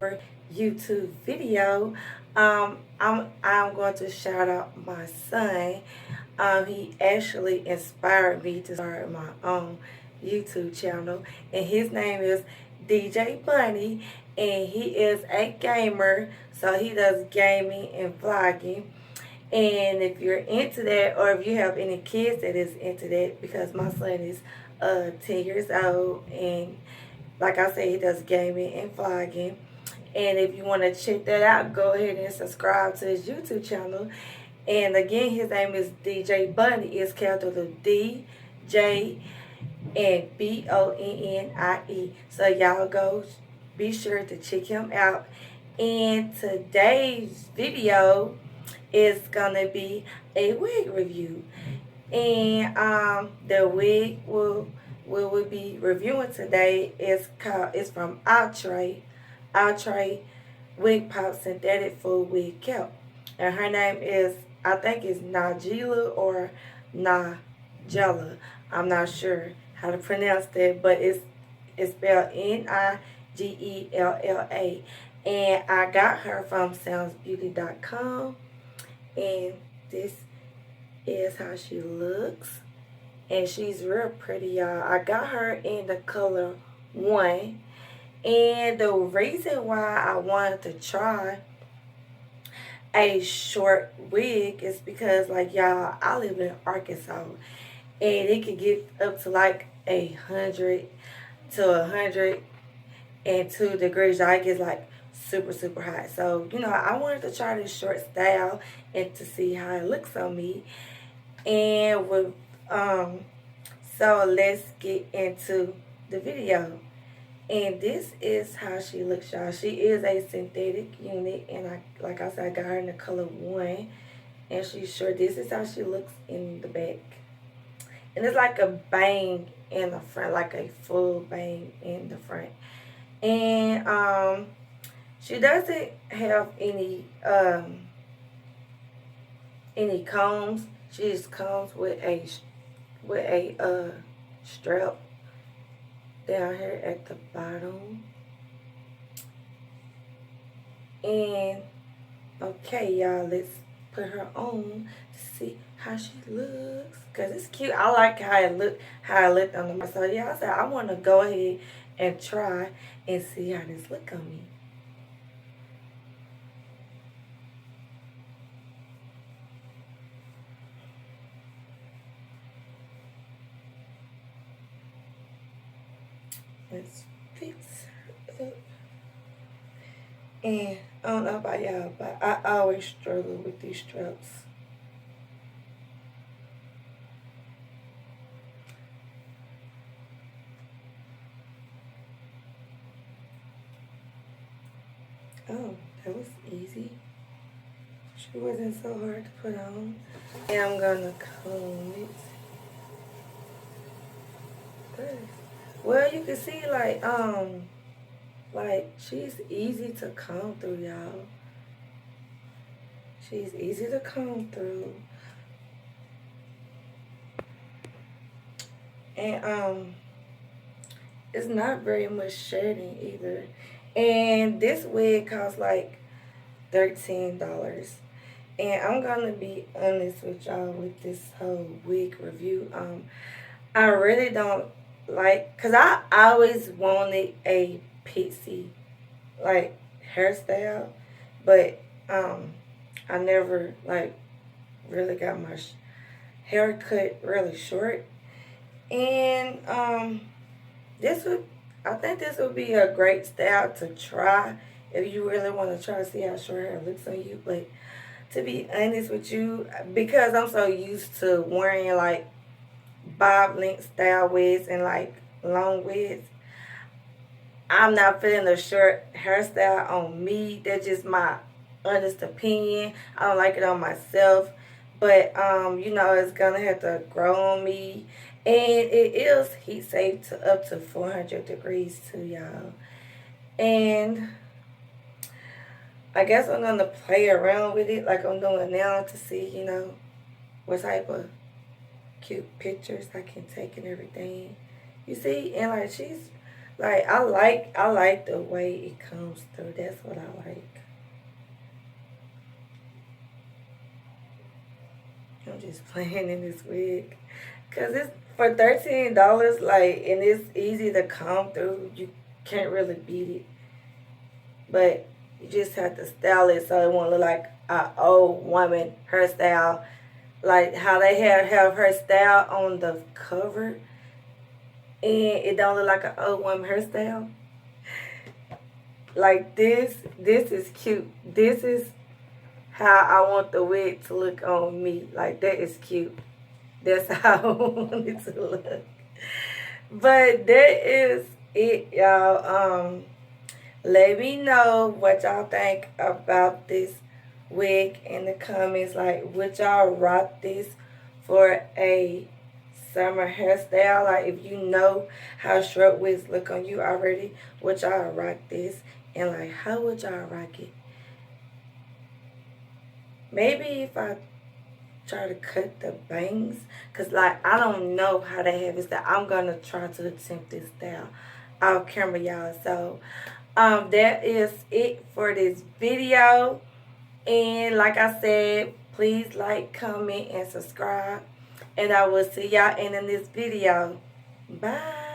YouTube video. I'm going to shout out my son. He actually inspired me to start my own YouTube channel, and his name is DJ Bunny, and he is a gamer, so he does gaming and vlogging. And if you're into that, or if you have any kids that is into that, because my son is 10 years old, and like I said, he does gaming and vlogging. And if you want to check that out, go ahead and subscribe to his YouTube channel. And again, his name is DJ Bunny. It's capital D, J, and Bonnie. So y'all go be sure to check him out. And today's video is gonna be a wig review. And the wig we will be reviewing today is from Outre Wig Pop Synthetic Full Wig Kelp. And her name is, I think it's Nigella or Nigella. I'm not sure how to pronounce that, but it's spelled Nigella. And I got her from soundsbeauty.com. And this is how she looks. And she's real pretty, y'all. I got her in the color 1. And the reason why I wanted to try a short wig is because, like, y'all, I live in Arkansas, and it can get up to like 100 to 102 degrees. Y'all, it gets like super hot. So, I wanted to try this short style and to see how it looks on me. And with so let's get into the video. And this is how she looks, y'all. She is a synthetic unit, and like I said, I got her in the color 1. And she's short. This is how she looks in the back. And it's like a bang in the front, like a full bang in the front. And she doesn't have any combs. She just comes with a strap down here at the bottom. And okay, y'all, let's put her on to see how she looks, because it's cute. I like how it looked on the mirror. So yeah, I said I want to go ahead and try and see how this look on me. Let's fix her up. And I don't know about y'all, but I always struggle with these straps. Oh, that was easy. She wasn't so hard to put on. And I'm gonna comb it. Good. Well, you can see like she's easy to comb through, y'all. She's easy to comb through. And it's not very much shedding either. And this wig costs like $13. And I'm gonna be honest with y'all with this whole wig review. I really don't like, cause I always wanted a pixie like hairstyle, but I never like really got my hair cut really short. And I think this would be a great style to try if you really want to try to see how short hair looks on you. But to be honest with you, because I'm so used to wearing like bob length style wigs and like long wigs, I'm not feeling the short hairstyle on me. That's just my honest opinion. I don't like it on myself. But it's gonna have to grow on me. And it is heat safe to up to 400 degrees too, y'all. And I guess I'm gonna play around with it like I'm doing now to see, what type of cute pictures I can take and everything. You see, and like she's Like I like the way it comes through. That's what I like. I'm just playing in this wig. Cause it's for $13, like, and it's easy to comb through. You can't really beat it. But you just have to style it so it won't look like a old woman hairstyle. Like how they have her style on the cover, and it don't look like an old woman hairstyle. Like this is cute. This is how I want the wig to look on me. Like that is cute. That's how I want it to look. But that is it, y'all. Let me know what y'all think about this wig in the comments. Like, would y'all rock this for a summer hairstyle? Like, if you know how short wigs look on you already, would y'all rock this? And like, how would y'all rock it? Maybe if I try to cut the bangs, because like I don't know how they have it style. I'm gonna try to attempt this style off camera, y'all. So that is it for this video. And like I said, please like, comment, and subscribe. And I will see y'all in the next video. Bye.